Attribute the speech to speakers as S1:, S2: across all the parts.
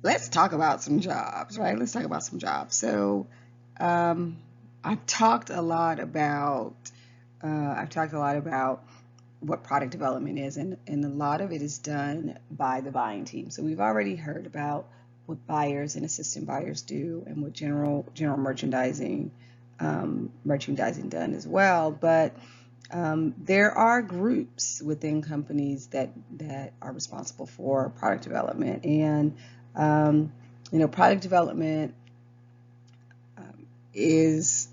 S1: let's talk about some jobs, right? Let's talk about some jobs. So, um, I've talked a lot about I've talked a lot about what product development is, and a lot of it is done by the buying team. So we've already heard about what buyers and assistant buyers do, and what general merchandising done as well. But there are groups within companies that are responsible for product development, and product development is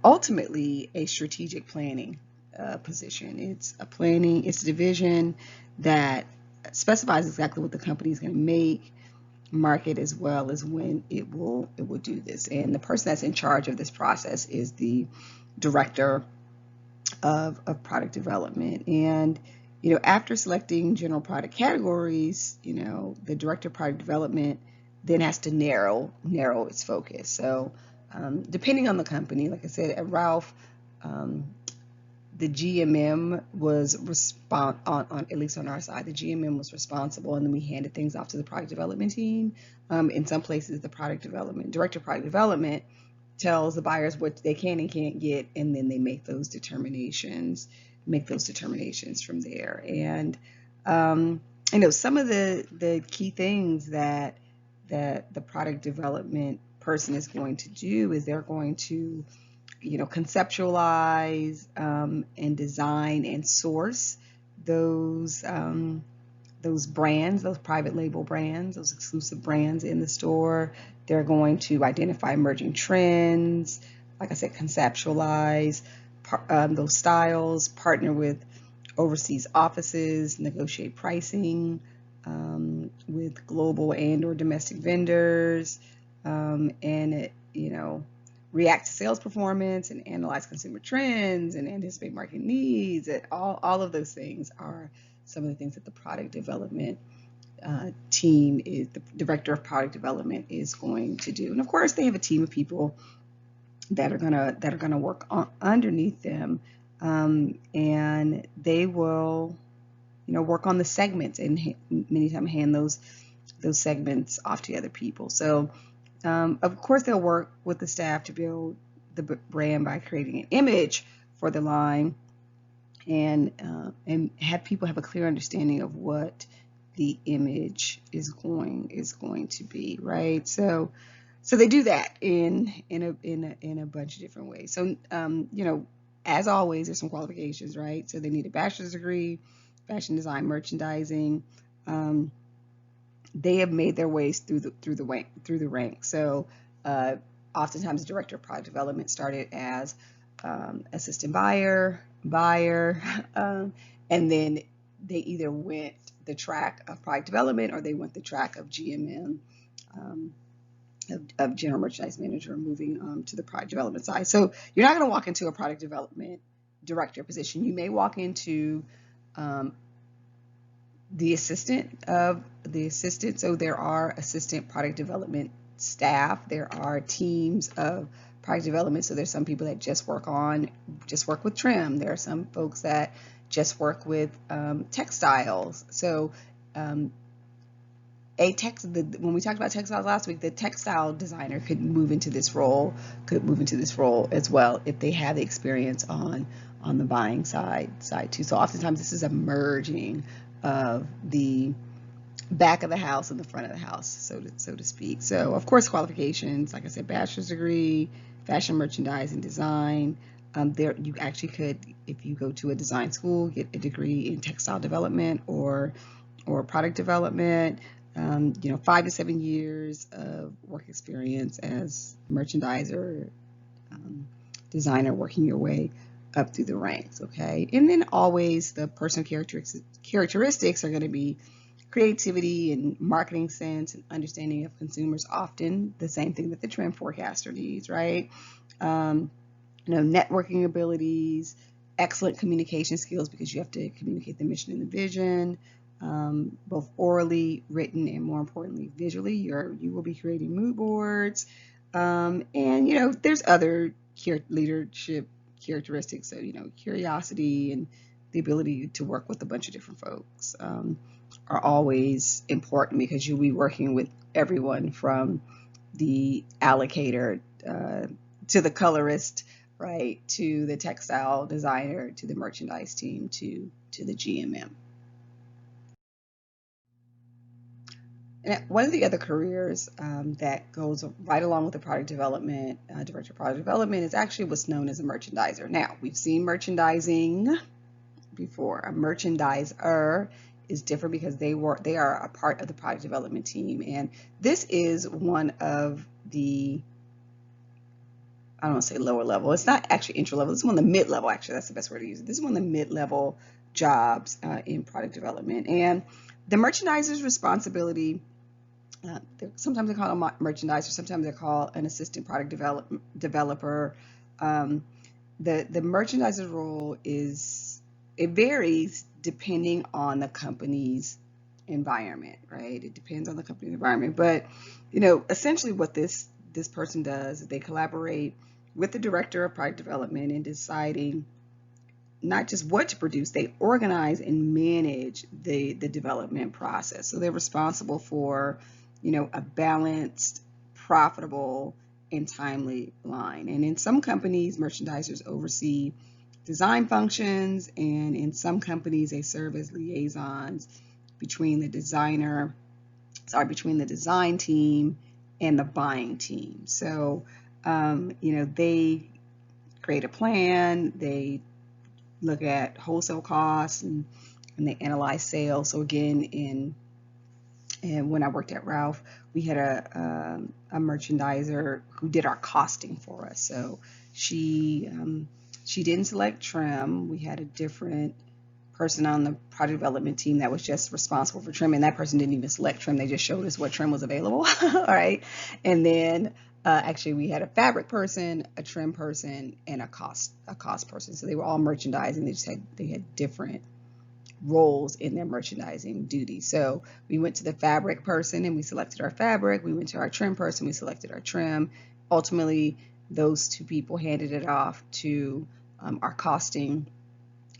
S1: ultimately a strategic planning position. It's a division that specifies exactly what the company is going to make, market, as well as when it will do this. And the person that's in charge of this process is the director of product development. And after selecting general product categories, the director of product development then has to narrow its focus. So depending on the company, like I said, at Ralph, um, the GMM was on at least on our side, the GMM was responsible, and then we handed things off to the product development team. In some places, the director of product development tells the buyers what they can and can't get, and then they make those determinations from there. And some of the key things that the product development person is going to do is they're going to conceptualize and design and source those those brands, those private label brands, those exclusive brands in the store. They're going to identify emerging trends, like I said, conceptualize those styles, partner with overseas offices, negotiate pricing with global and or domestic vendors, and react to sales performance and analyze consumer trends and anticipate market needs. And all of those things are some of the things that the product development team is the director of product development is going to do. And of course, they have a team of people that are gonna work underneath them, and they will work on the segments, and many times hand those segments off to other people. So of course, they'll work with the staff to build the brand by creating an image for the line, and have people have a clear understanding of what the image is going to be, right? So they do that in a bunch of different ways. So as always, there's some qualifications, right? So they need a bachelor's degree, fashion design, merchandising. They have made their ways through the ranks. So oftentimes, the director of product development started as assistant buyer, and then they either went the track of product development or they went the track of GMM, of general merchandise manager, moving to the product development side. So you're not going to walk into a product development director position. You may walk into the assistant. So there are assistant product development staff. There are teams of product development. So there's some people that just work with trim. There are some folks that just work with textiles. So when we talked about textiles last week, the textile designer could move into this role as well if they have the experience on the buying side too. So oftentimes this is a merging of the back of the house and the front of the house, so to speak. So of course, qualifications, like I said, bachelor's degree, fashion merchandising design. There you actually could, if you go to a design school, get a degree in textile development or product development. 5 to 7 years of work experience as merchandiser, designer, working your way up through the ranks. Okay, and then always the personal characteristics are going to be creativity and marketing sense and understanding of consumers, often the same thing that the trend forecaster needs, right? Networking abilities, excellent communication skills, because you have to communicate the mission and the vision, both orally, written, and more importantly, visually. You will be creating mood boards, and there's other leadership characteristics. So curiosity and the ability to work with a bunch of different folks. are always important because you'll be working with everyone from the allocator to the colorist, right, to the textile designer, to the merchandise team, to the GMM. And one of the other careers that goes right along with the product development, director of product development, is actually what's known as a merchandiser. Now, we've seen merchandising before. A merchandiser is different because they are a part of the product development team, and this is one of the, I don't want to say lower level. It's not actually entry level. It's one of the mid level. Actually, that's the best word to use it. This is one of the mid level jobs in product development, and the merchandiser's responsibility. Sometimes they call them merchandiser. Sometimes they call an assistant product developer. Um, the merchandiser role is, it varies depending on the company's environment, right? It depends on the company's environment, but essentially what this person does is they collaborate with the director of product development in deciding not just what to produce, they organize and manage the development process. So they're responsible for, a balanced, profitable, and timely line. And in some companies, merchandisers oversee design functions, and in some companies, they serve as liaisons between between the design team and the buying team. So, they create a plan, they look at wholesale costs, and they analyze sales. So again, and when I worked at Ralph, we had a merchandiser who did our costing for us. So she didn't select trim. We had a different person on the product development team that was just responsible for trim, and that person didn't even select trim. They just showed us what trim was available. All right, and then actually we had a fabric person, a trim person, and a cost person. So they were all merchandising. They had different roles in their merchandising duty. So we went to the fabric person and we selected our fabric. We went to our trim person, we selected our trim. Ultimately, those two people handed it off to our costing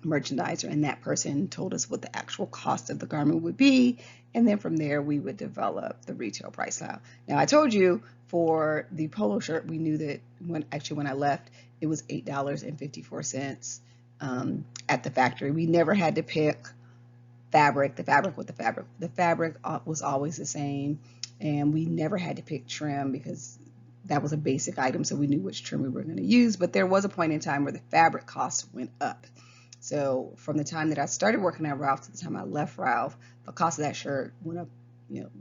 S1: merchandiser, and that person told us what the actual cost of the garment would be, and then from there we would develop the retail price. Now I told you for the polo shirt, we knew that when I left, it was $8.54 at the factory. We never had to pick the fabric with the fabric. The fabric was always the same, and we never had to pick trim because that was a basic item, so we knew which trim we were going to use. But there was a point in time where the fabric cost went up. So from the time that I started working at Ralph to the time I left Ralph, the cost of that shirt went up,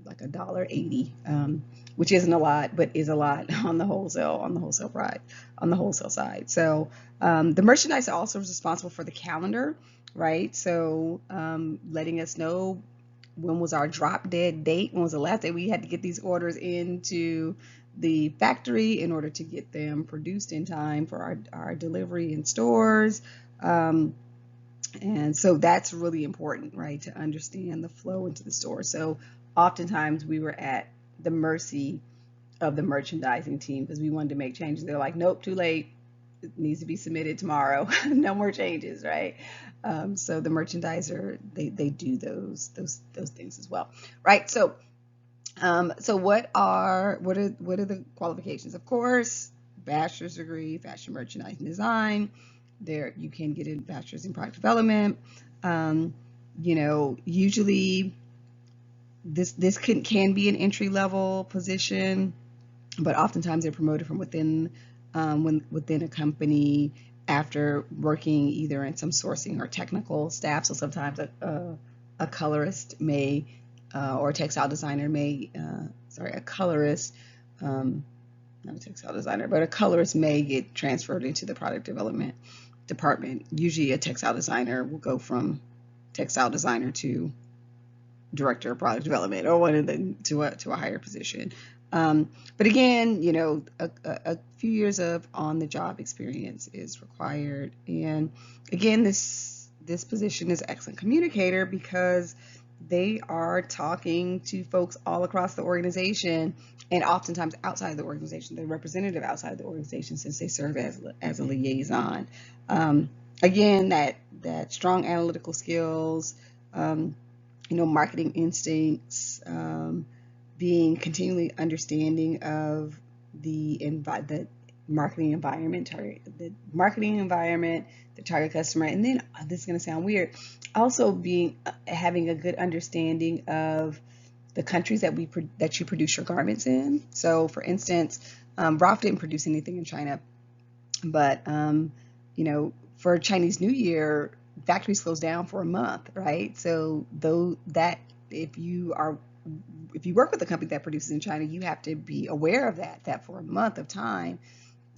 S1: like $1.80, which isn't a lot, but is a lot on the wholesale side. So the merchandiser also was responsible for the calendar, right? So letting us know when was our drop dead date, when was the last day we had to get these orders into the factory in order to get them produced in time for our delivery in stores. And so that's really important, right, to understand the flow into the store. So oftentimes we were at the mercy of the merchandising team because we wanted to make changes. They're like, nope, too late. It needs to be submitted tomorrow. No more changes, right? So the merchandiser, they do those things as well, right? So what are the qualifications? Of course, bachelor's degree, fashion merchandising design. There you can get a bachelor's in product development. Usually this can be an entry level position, but oftentimes they're promoted from within within a company after working either in some sourcing or technical staff. So sometimes a colorist may or a textile designer may a colorist, not a textile designer, but a colorist may get transferred into the product development department. Usually a textile designer will go from textile designer to director of product development, or one of them to a higher position. But again, a few years of on-the-job experience is required. And again, this position is excellent communicator because they are talking to folks all across the organization, and oftentimes outside the organization. They're representative outside the organization since they serve as a liaison. Again, that strong analytical skills. marketing instincts, being continually understanding of the marketing environment, the target customer, and then this is going to sound weird, also being having a good understanding of the countries that you produce your garments in. So, for instance, Ralph didn't produce anything in China, but for Chinese New Year, factories close down for a month, right? So though that if you work with a company that produces in China, you have to be aware of that for a month of time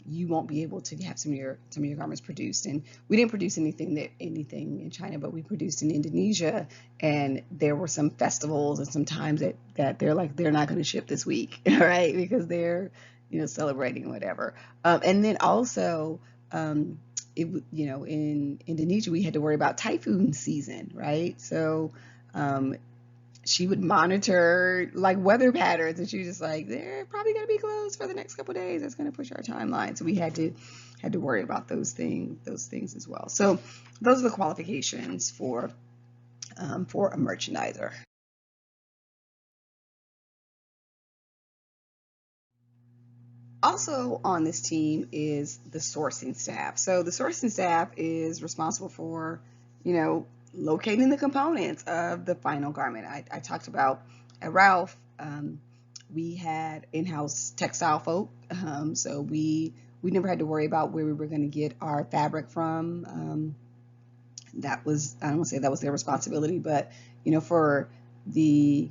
S1: you won't be able to have some of your garments produced. And we didn't produce anything in China, but we produced in Indonesia, and there were some festivals and some times that they're like they're not going to ship this week, right? Because they're celebrating whatever. And then also in Indonesia we had to worry about typhoon season, right? So she would monitor like weather patterns, and she was just like, they're probably going to be closed for the next couple of days. That's going to push our timeline. So we had to worry about those things as well. So those are the qualifications for a merchandiser. Also on this team is the sourcing staff. So the sourcing staff is responsible for, locating the components of the final garment. I talked about at Ralph, we had in-house textile folk. So we never had to worry about where we were going to get our fabric from. That was, I don't want to say that was their responsibility, but for the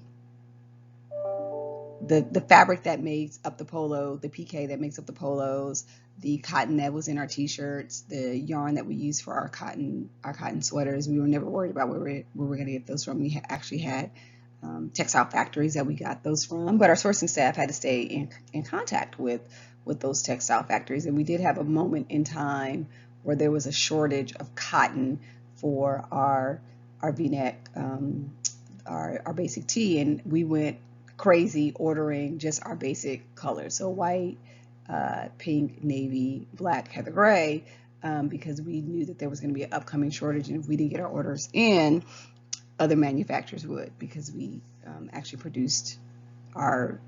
S1: the fabric that makes up the polo, the PK that makes up the polos, the cotton that was in our t-shirts, the yarn that we use for our cotton sweaters. We were never worried about where we were going to get those from. We actually had textile factories that we got those from, but our sourcing staff had to stay in contact with those textile factories. And we did have a moment in time where there was a shortage of cotton for our V-neck, our basic tee, and we went crazy ordering just our basic colors, so white, pink, navy, black, heather gray, because we knew that there was going to be an upcoming shortage, and if we didn't get our orders in, other manufacturers would, because we actually produced our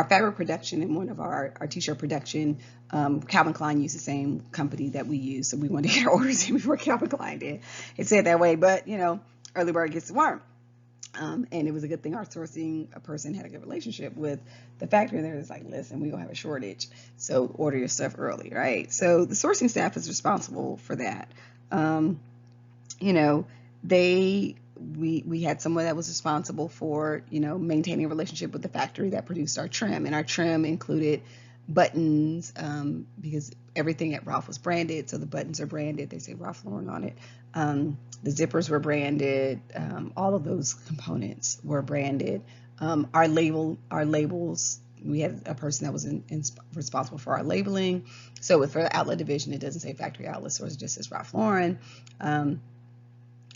S1: fabric production and one of our t-shirt production. Calvin Klein used the same company that we use, so we wanted to get our orders in before Calvin Klein did. It said that way, but early bird gets the worm. And it was a good thing our sourcing person had a good relationship with the factory. And they're just like, listen, we're going to have a shortage, so order your stuff early, right? So the sourcing staff is responsible for that. You know, we had someone that was responsible for, maintaining a relationship with the factory that produced our trim. And our trim included buttons, because everything at Ralph was branded, so the buttons are branded. They say Ralph Lauren on it. The zippers were branded. All of those components were branded. Our labels, we had a person that was responsible for our labeling. So for the outlet division, it doesn't say factory outlet stores, it just says Ralph Lauren.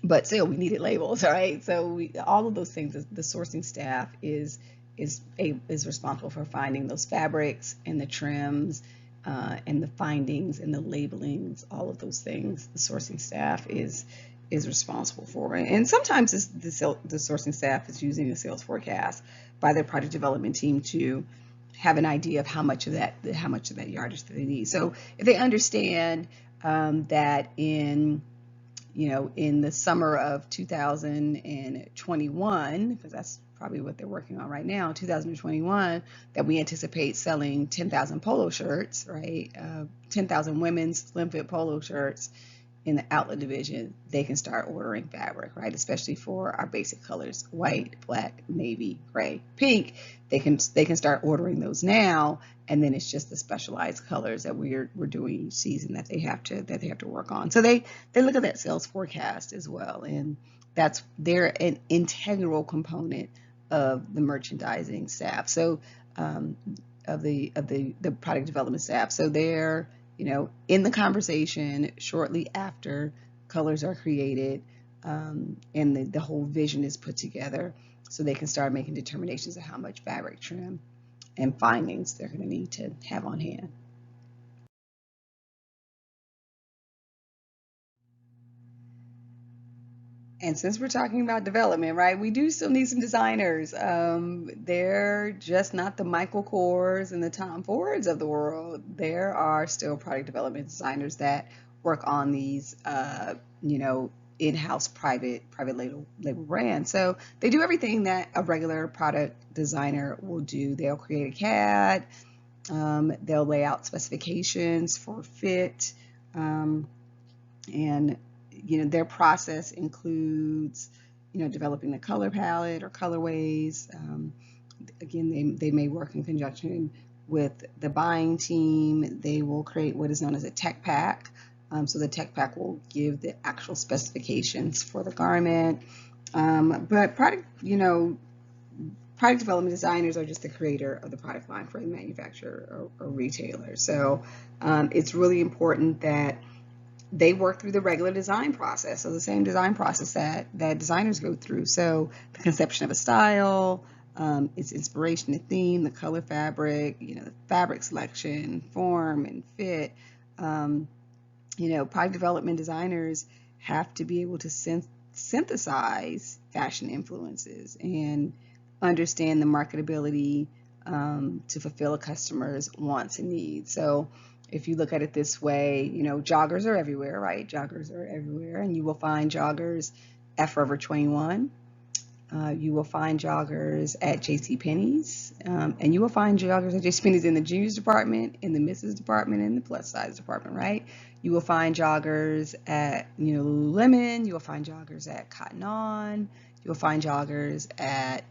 S1: But still, we needed labels, right? So all of those things, the sourcing staff is responsible for finding those fabrics and the trims, and the findings and the labelings, all of those things. The sourcing staff is responsible for it. And sometimes the sourcing staff is using a sales forecast by their product development team to have an idea of how much of that yardage they need. So if they understand that in the summer of 2021, because that's probably what they're working on right now, 2021, that we anticipate selling 10,000 polo shirts, right? 10,000 women's slim fit polo shirts in the outlet division, they can start ordering fabric, right? Especially for our basic colors, white, black, navy, gray, pink. They can start ordering those now, and then it's just the specialized colors that we're doing each season that they have to work on. So they look at that sales forecast as well, and they're an integral component of the merchandising staff. So of the product development staff. So they're in the conversation shortly after colors are created, and the whole vision is put together, so they can start making determinations of how much fabric, trim, and findings they're going to need to have on hand. And since we're talking about development, right, we do still need some designers. They're just not the Michael Kors and the Tom Fords of the world. There are still product development designers that work on these, you know, in-house private label brands. So they do everything that a regular product designer will do. They'll create a CAD, they'll lay out specifications for fit, and you know, their process includes, you know, developing the color palette or colorways. Again, they may work in conjunction with the buying team. They will create what is known as a tech pack. So the tech pack will give the actual specifications for the garment. But product, you know, product development designers are just the creator of the product line for the manufacturer or retailer. So it's really important that they work through the regular design process, so the same design process that designers go through. So the conception of a style, its inspiration and theme, the color fabric, you know, the fabric selection, form, and fit. You know, product development designers have to be able to synthesize fashion influences and understand the marketability to fulfill a customer's wants and needs. So if you look at it this way, you know, joggers are everywhere, right? Joggers are everywhere, and you will find joggers at Forever 21. You will find joggers at JCPenney's, and you will find joggers at JCPenney's in the juniors department, in the misses department, and the plus size department, right? You will find joggers at, you know, Lululemon. You will find joggers at Cotton On. You will find joggers at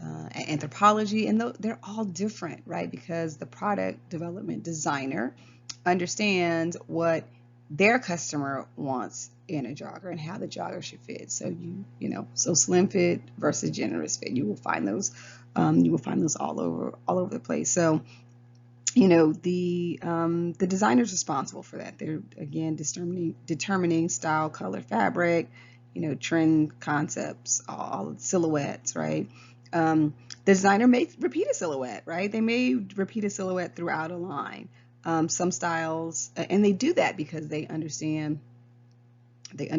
S1: Anthropologie, and they're all different, right? Because the product development designer understands what their customer wants in a jogger and how the jogger should fit. So you know, so slim fit versus generous fit. You will find those all over the place. So you know, the designer's responsible for that. They're again determining style, color, fabric, you know, trend concepts, all silhouettes, right? The designer may repeat a silhouette, right? They may repeat a silhouette throughout a line. Some styles, and they do that because they understand their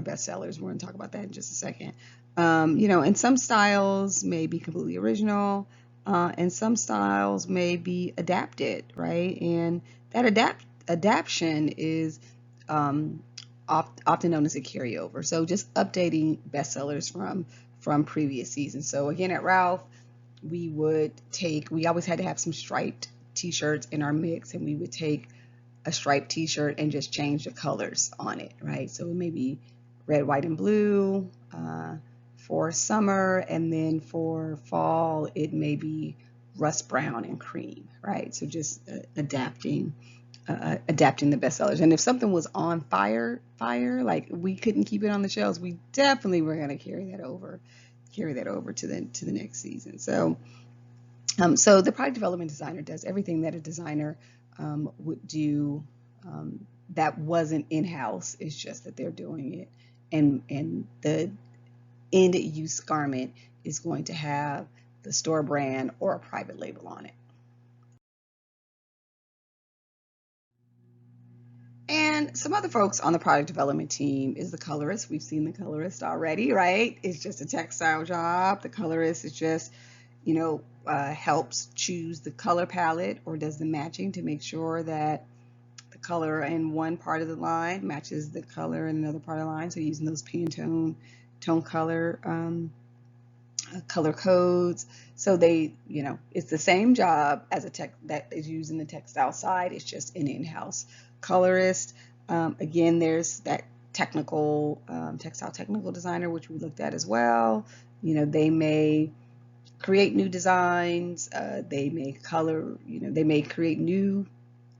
S1: bestsellers. We're going to talk about that in just a second. You know, and some styles may be completely original, and some styles may be adapted, right? And that adaptation is often known as a carryover. So just updating bestsellers from previous seasons. So again, at Ralph, we always had to have some striped t-shirts in our mix, and we would take a striped t-shirt and just change the colors on it, right? So it may be red, white, and blue for summer, and then for fall it may be rust brown and cream, right? So just adapting the bestsellers. And if something was on fire, like we couldn't keep it on the shelves, we definitely were going to carry that over to the next season. So so the product development designer does everything that a designer would do that wasn't in-house. It's just that they're doing it, and the end use garment is going to have the store brand or a private label on it. And some other folks on the product development team is the colorist. We've seen the colorist already, right? It's just a textile job. The colorist is just, you know, helps choose the color palette or does the matching to make sure that the color in one part of the line matches the color in another part of the line. So using those Pantone tone color color codes. So they, you know, it's the same job as a tech that is used in the textile side. It's just an in-house colorist. Again, there's that technical textile technical designer, which we looked at as well. You know, they may create new designs. They may color. You know, they may create new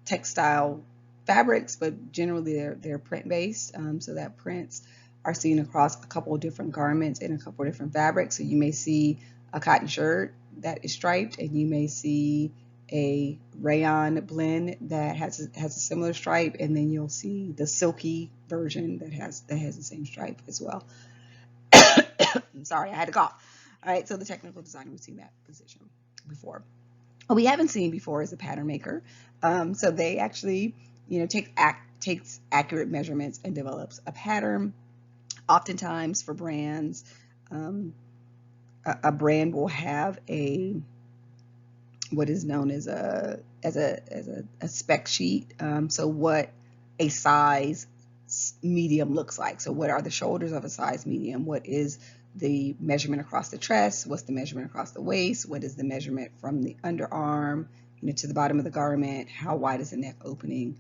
S1: textile fabrics, but generally they're print based. So that prints are seen across a couple of different garments and a couple of different fabrics. So you may see a cotton shirt that is striped, and you may see a rayon blend that has a similar stripe, and then you'll see the silky version that has the same stripe as well. I'm sorry, I had to cough. All right, so the technical designer, we've seen that position before. What we haven't seen before is the pattern maker. So they actually, you know, takes accurate measurements and develops a pattern. Oftentimes for brands, a brand will have what is known as a spec sheet. So what a size medium looks like. So what are the shoulders of a size medium? What is the measurement across the chest? What's the measurement across the waist? What is the measurement from the underarm, to the bottom of the garment? How wide is the neck opening?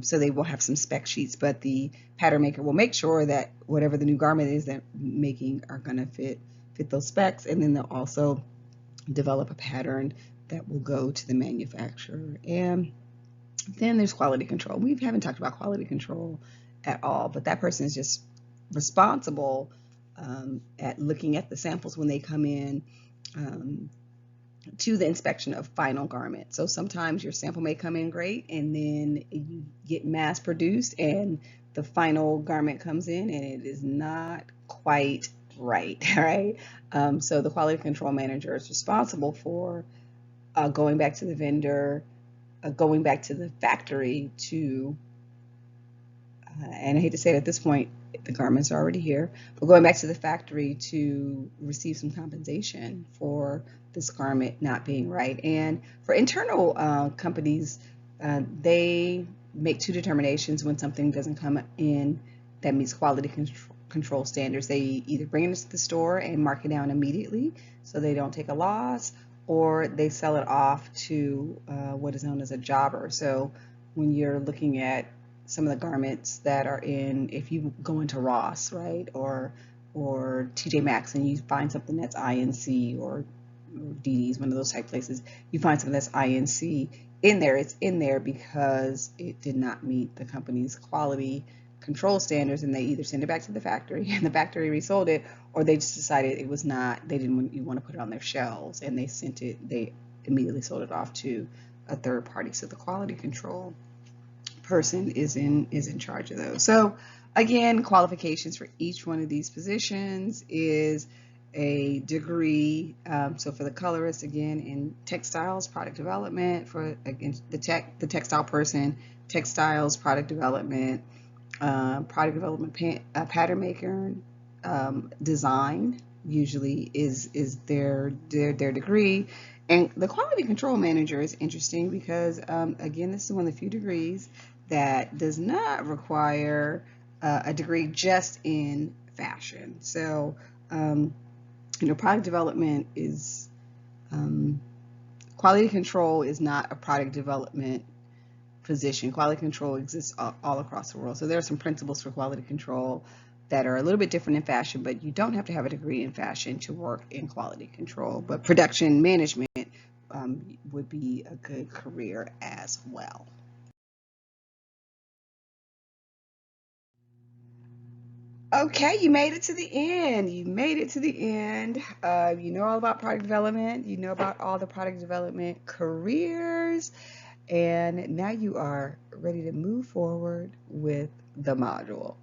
S1: So they will have some spec sheets, but the pattern maker will make sure that whatever the new garment is that making are going to fit those specs, and then they'll also develop a pattern that will go to the manufacturer. And then there's quality control. We haven't talked about quality control at all, but that person is just responsible at looking at the samples when they come in to the inspection of final garment. So sometimes your sample may come in great, and then you get mass produced and the final garment comes in and it is not quite right, right? So the quality control manager is responsible for going back to the vendor, going back to the factory to, and I hate to say it at this point, the garments are already here, but going back to the factory to receive some compensation for this garment not being right. And for internal companies, they make two determinations when something doesn't come in that meets quality control standards. They either bring it to the store and mark it down immediately so they don't take a loss, or they sell it off to what is known as a jobber. So when you're looking at some of the garments that are in, if you go into Ross, right, or TJ Maxx, and you find something that's INC, or DD's, one of those type places, you find something that's INC in there, it's in there because it did not meet the company's quality control standards, and they either send it back to the factory and the factory resold it, or they just decided it was not, they didn't want to put it on their shelves, and they immediately sold it off to a third party. So the quality control person is in charge of those. So again, qualifications for each one of these positions is a degree. So for the colorist, again, in textiles, product development. For again, the textile person, textiles, product development, pattern maker, design usually is their degree. And the quality control manager is interesting because again, this is one of the few degrees that does not require a degree just in fashion. So product development is quality control is not a product development position. Quality control exists all across the world. So there are some principles for quality control that are a little bit different in fashion, but you don't have to have a degree in fashion to work in quality control. But production management would be a good career as well. Okay, you made it to the end. You made it to the end. You know all about product development. You know about all the product development careers. And now you are ready to move forward with the module.